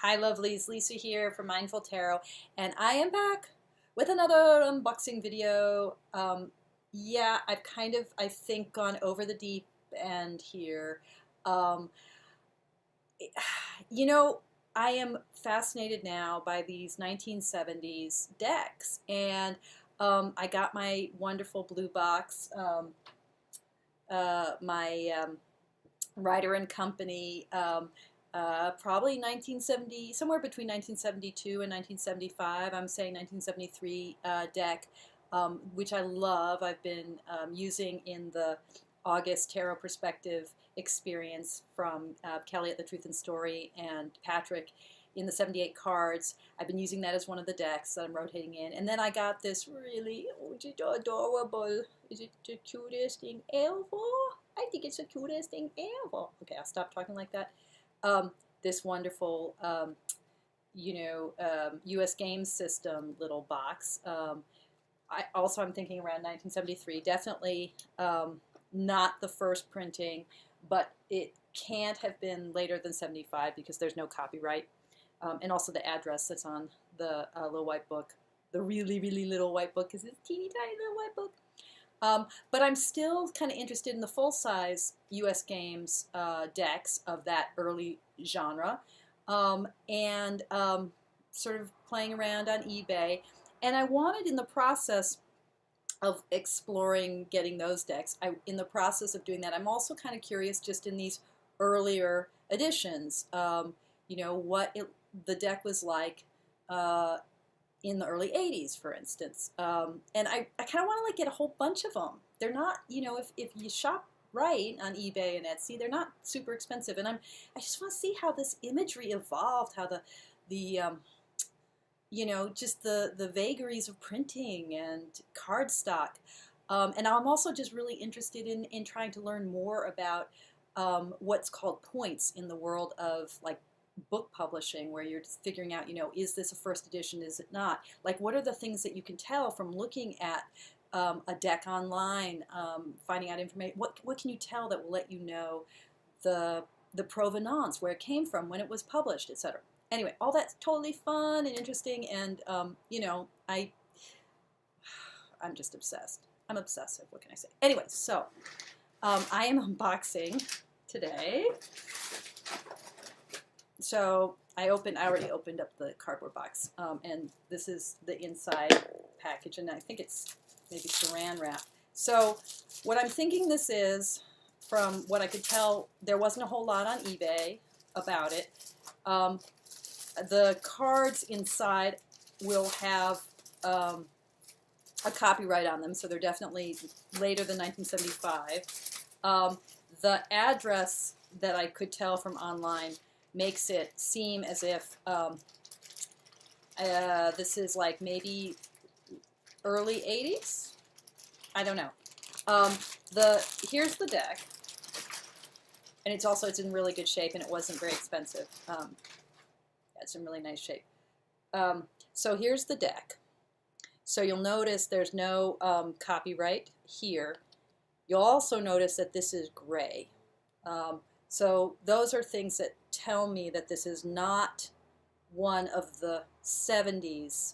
Hi lovelies, Lisa here from Mindful Tarot, and I am back with another unboxing video. Yeah, I've kind of, I think, gone over the deep end here. Um, you know, I am fascinated now by these 1970s decks, and I got my wonderful blue box, my Ryder and Company, probably 1970, somewhere between 1972 and 1975. I'm saying 1973 deck, which I love. I've been using in the August Tarot Perspective experience from Kelly at The Truth and Story and Patrick in the 78 cards. I've been using that as one of the decks that I'm rotating in. And then I got this really adorable, is it the cutest thing ever? I think it's the cutest thing ever. Okay, I'll stop talking like that. This wonderful, U.S. Games System little box. I'm thinking around 1973. Definitely not the first printing, but it can't have been later than 75 because there's no copyright. And also the address that's on the little white book. The really, really little white book is this teeny tiny little white book. But I'm still kind of interested in the full-size U.S. Games decks of that early genre, and sort of playing around on eBay. And I wanted, in the process of exploring getting those decks, in the process of doing that, I'm also kind of curious just in these earlier editions, what the deck was like in the early 80s, for instance. And I kind of want to like get a whole bunch of them. They're not, if you shop right on eBay and Etsy, they're not super expensive. And I just want to see how this imagery evolved, how the just the vagaries of printing and cardstock. And I'm also just really interested in trying to learn more about what's called points in the world of like book publishing, where you're just figuring out, is this a first edition, is it not? Like, what are the things that you can tell from looking at a deck online, finding out information? What can you tell that will let you know the provenance, where it came from, when it was published, etc. Anyway, all that's totally fun and interesting, and I'm just obsessed. I'm obsessive. What can I say? Anyway, so I am unboxing today. So I already opened up the cardboard box, and this is the inside package, and I think it's maybe saran wrap. So what I'm thinking this is, from what I could tell, there wasn't a whole lot on eBay about it. The cards inside will have a copyright on them, so they're definitely later than 1975. The address that I could tell from online makes it seem as if this is like maybe early 80s. I don't know. Here's the deck, and it's in really good shape, and it wasn't very expensive. It's in really nice shape. So here's the deck. So you'll notice there's no copyright here. You'll also notice that this is gray. So those are things that tell me that this is not one of the 70s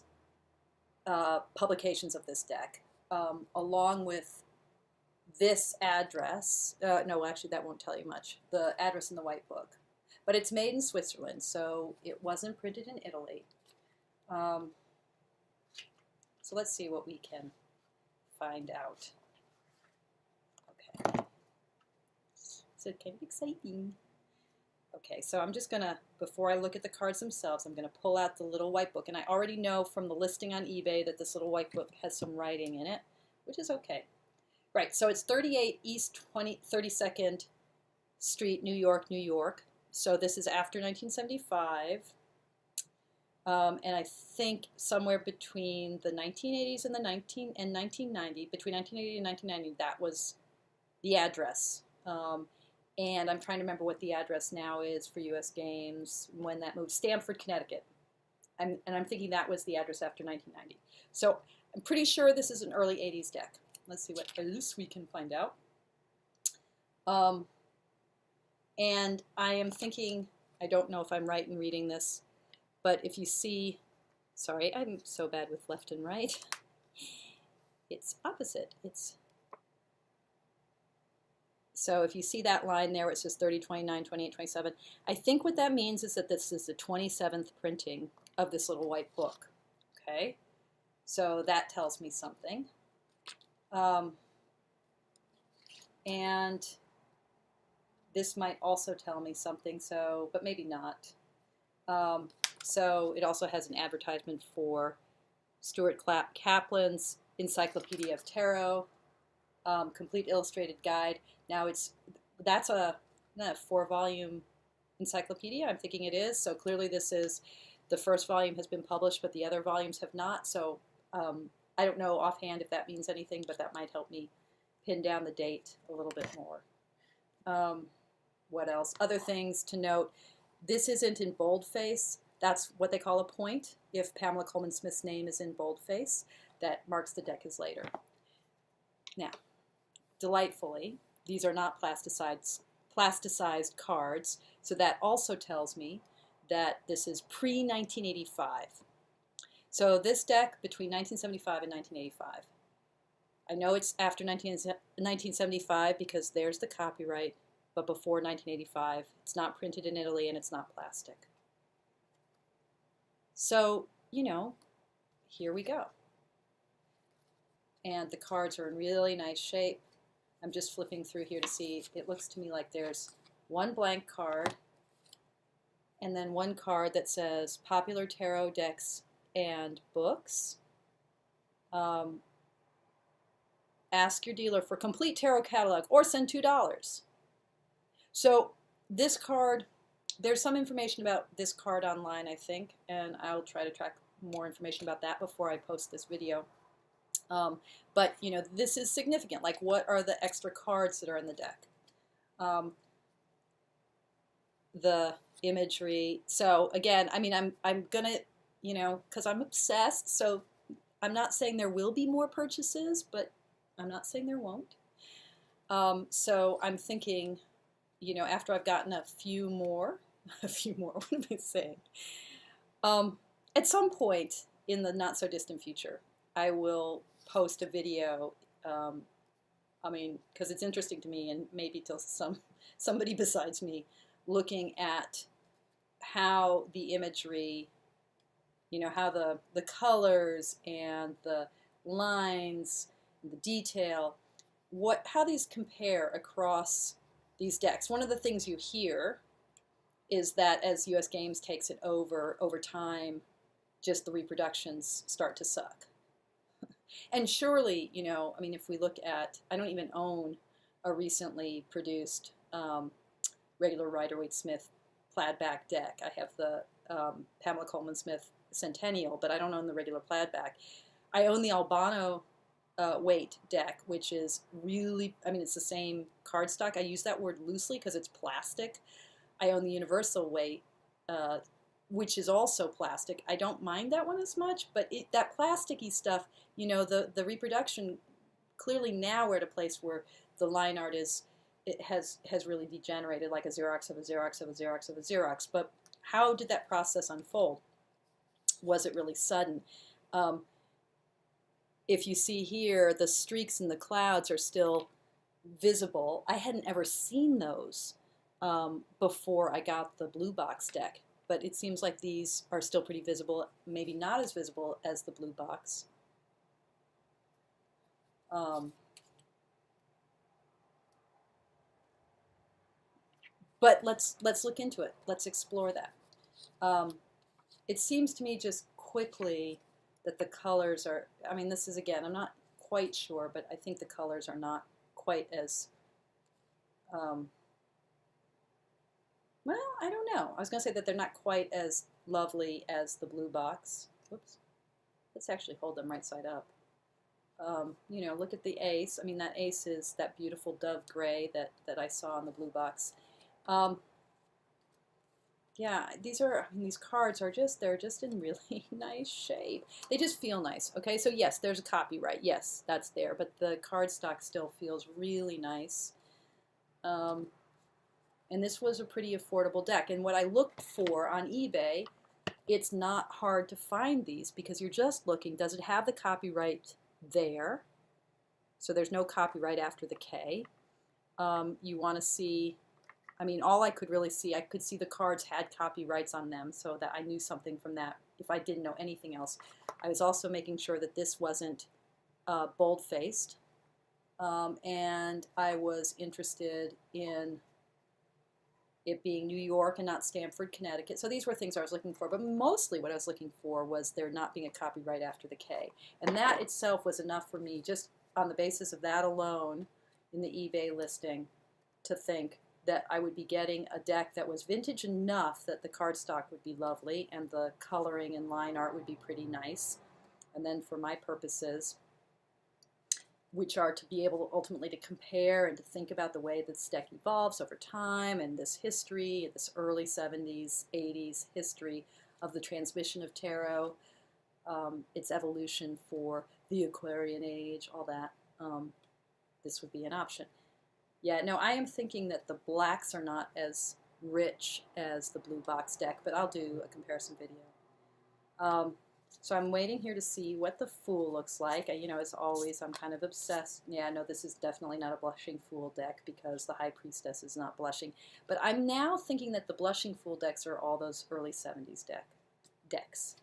publications of this deck, along with this address. No, actually, that won't tell you much. The address in the white book. But it's made in Switzerland, so it wasn't printed in Italy. So let's see what we can find out. Okay. So kind of exciting. Okay, so I'm just going to, before I look at the cards themselves, I'm going to pull out the little white book. And I already know from the listing on eBay that this little white book has some writing in it, which is okay. Right, so it's 38 East 32nd Street, New York, New York. So this is after 1975. And I think somewhere between the 1980s and 1990, between 1980 and 1990, that was the address. And I'm trying to remember what the address now is for U.S. Games when that moved. Stamford, Connecticut. And I'm thinking that was the address after 1990. So I'm pretty sure this is an early 80s deck. Let's see what else we can find out. And I am thinking, I don't know if I'm right in reading this, But if you see, sorry, I'm so bad with left and right. It's opposite. So if you see that line there, it says 30, 29, 28, 27. I think what that means is that this is the 27th printing of this little white book. Okay, so that tells me something. And this might also tell me something, so, but maybe not. So it also has an advertisement for Stuart Kaplan's Encyclopedia of Tarot, complete illustrated guide. Now that's a 4-volume encyclopedia. I'm thinking it is. So clearly this is, the first volume has been published, but the other volumes have not. So I don't know offhand if that means anything, but that might help me pin down the date a little bit more. What else? Other things to note. This isn't in boldface. That's what they call a point. If Pamela Coleman Smith's name is in boldface, that marks the deck as later. Now, delightfully, these are not plasticized cards, so that also tells me that this is pre-1985. So this deck between 1975 and 1985. I know it's after 1975 because there's the copyright, but before 1985, it's not printed in Italy and it's not plastic. So, you know, here we go. And the cards are in really nice shape. I'm just flipping through here to see. It looks to me like there's one blank card and then one card that says Popular Tarot Decks and Books. Ask your dealer for complete tarot catalog or send $2. So this card, there's some information about this card online, I think, and I'll try to track more information about that before I post this video. But, you know, this is significant. Like, what are the extra cards that are in the deck? The imagery. So, again, I mean, I'm going to, you know, because I'm obsessed, so I'm not saying there will be more purchases, but I'm not saying there won't. So I'm thinking, you know, after I've gotten a few more, what am I saying? At some point in the not so distant future, I will post a video, I mean, because it's interesting to me and maybe to somebody besides me, looking at how the imagery, you know, how the colors and the lines, and the detail, how these compare across these decks. One of the things you hear is that as US Games takes it over time, just the reproductions start to suck. And surely, you know, I mean, if we look at, I don't even own a recently produced regular Rider-Waite-Smith plaid-back deck. I have the Pamela Coleman Smith Centennial, but I don't own the regular plaid-back. I own the Albano weight deck, which is really, I mean, it's the same cardstock. I use that word loosely because it's plastic. I own the Universal weight, which is also plastic. I don't mind that one as much, but that plasticky stuff, you know, the reproduction, clearly now we're at a place where the line art has really degenerated, like a Xerox of a Xerox of a Xerox of a Xerox. But how did that process unfold? Was it really sudden? If you see here, the streaks in the clouds are still visible. I hadn't ever seen those before I got the blue box deck, but it seems like these are still pretty visible, maybe not as visible as the blue box. But let's look into it. Let's explore that. It seems to me just quickly that the colors are, I mean, this is, again, I'm not quite sure, but I think the colors are not quite as, well, I don't know. I was going to say that they're not quite as lovely as the blue box. Whoops. Let's actually hold them right side up. You know, look at the ace. I mean, that ace is that beautiful dove gray that I saw in the blue box. Yeah, these cards are they're just in really nice shape. They just feel nice, okay? So yes, there's a copyright. Yes, that's there, but the cardstock still feels really nice. And this was a pretty affordable deck. And what I looked for on eBay it's not hard to find these because you're just looking, does it have the copyright there? So there's no copyright after the K. You want to see, I mean, all I could really see, I could see the cards had copyrights on them, so that I knew something from that if I didn't know anything else. I was also making sure that this wasn't bold-faced, and I was interested in it being New York and not Stamford, Connecticut. So these were things I was looking for, but mostly what I was looking for was there not being a copyright after the K. And that itself was enough for me, just on the basis of that alone in the eBay listing, to think that I would be getting a deck that was vintage enough that the cardstock would be lovely and the coloring and line art would be pretty nice. And then for my purposes, which are to be able ultimately to compare and to think about the way this deck evolves over time and this history, this early 70s, 80s history of the transmission of tarot, its evolution for the Aquarian Age, all that, this would be an option. Yeah, no, I am thinking that the blacks are not as rich as the blue box deck, but I'll do a comparison video. So I'm waiting here to see what the Fool looks like. You know, as always, I'm kind of obsessed. Yeah, no, this is definitely not a blushing Fool deck because the High Priestess is not blushing. But I'm now thinking that the blushing Fool decks are all those early 70s decks.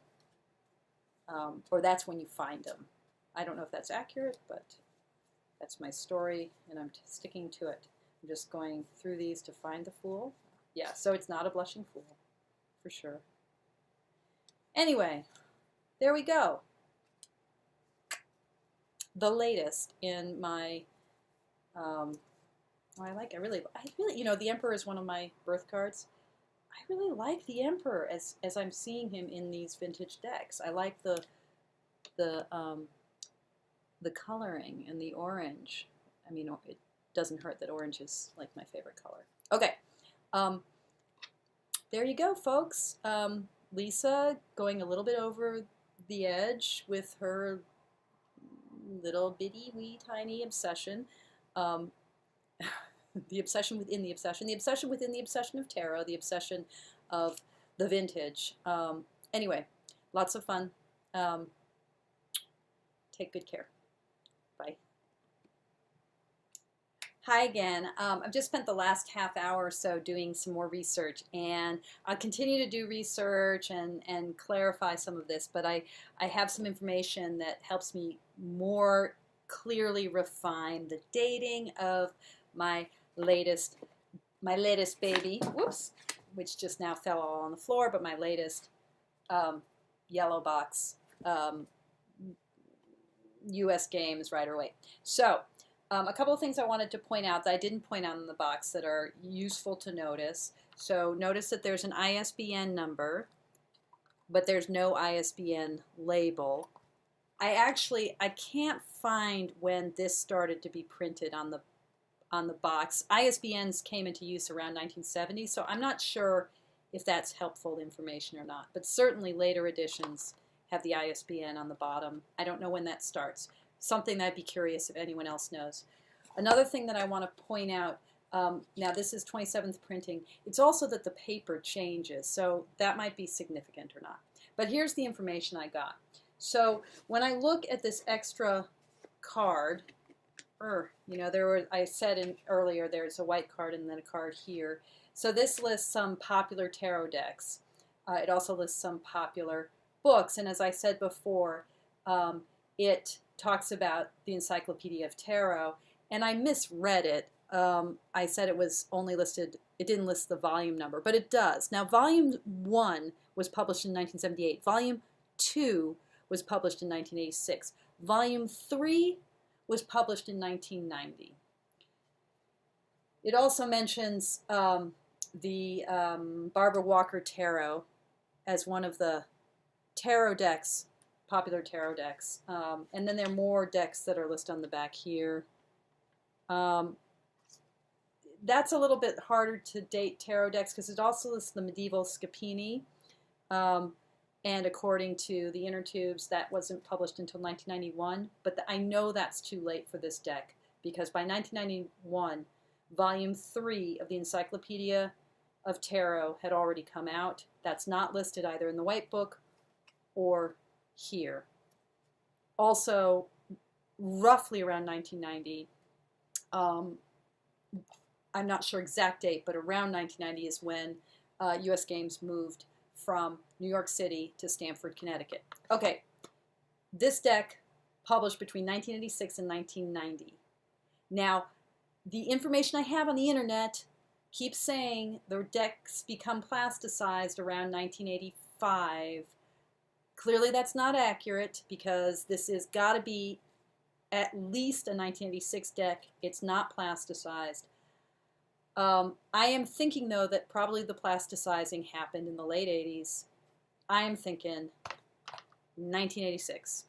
Or that's when you find them. I don't know if that's accurate, but that's my story, and I'm sticking to it. I'm just going through these to find the Fool. Yeah, so it's not a blushing Fool, for sure. Anyway, there we go. The latest in my, I really, you know, the Emperor is one of my birth cards. I really like the Emperor as I'm seeing him in these vintage decks. I like the coloring and the orange. I mean, it doesn't hurt that orange is like my favorite color. Okay, there you go, folks. Lisa going a little bit over the edge with her little bitty wee tiny obsession. The obsession within the obsession. The obsession within the obsession of tarot. The obsession of the vintage. Anyway, lots of fun. Take good care. Bye. Hi again. I've just spent the last half hour or so doing some more research, and I'll continue to do research and clarify some of this, but I have some information that helps me more clearly refine the dating of my latest baby, whoops, which just now fell all on the floor, but my latest yellow box U.S. Games Rider-Waite. So, a couple of things I wanted to point out that I didn't point out in the box that are useful to notice. So notice that there's an ISBN number, but there's no ISBN label. I can't find when this started to be printed on the box. ISBNs came into use around 1970, so I'm not sure if that's helpful information or not. But certainly later editions have the ISBN on the bottom. I don't know when that starts. Something that I'd be curious if anyone else knows. Another thing that I want to point out, now this is 27th printing, it's also that the paper changes, so that might be significant or not. But here's the information I got. So when I look at this extra card, you know, I said earlier there's a white card and then a card here. So this lists some popular tarot decks. It also lists some popular books, and as I said before, it talks about the Encyclopedia of Tarot, and I misread it. I said it was only listed, it didn't list the volume number, but it does. Now, Volume 1 was published in 1978. Volume 2 was published in 1986. Volume 3 was published in 1990. It also mentions the Barbara Walker Tarot as one of the tarot decks, popular tarot decks. And then there are more decks that are listed on the back here. That's a little bit harder to date tarot decks because it also lists the medieval Scapini. And according to the inner tubes, that wasn't published until 1991. But I know that's too late for this deck because by 1991, Volume 3 of the Encyclopedia of Tarot had already come out. That's not listed either in the White Book or here. Also, roughly around 1990, I'm not sure exact date, but around 1990 is when U.S. Games moved from New York City to Stamford, Connecticut. Okay, this deck published between 1986 and 1990. Now, the information I have on the internet keeps saying the decks become plasticized around 1985. Clearly that's not accurate because this has got to be at least a 1986 deck. It's not plasticized. I am thinking, though, that probably the plasticizing happened in the late 80s. I am thinking 1986.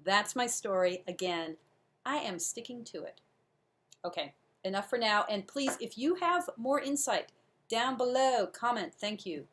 That's my story. Again, I am sticking to it. Okay, enough for now. And please, if you have more insight, down below, comment. Thank you.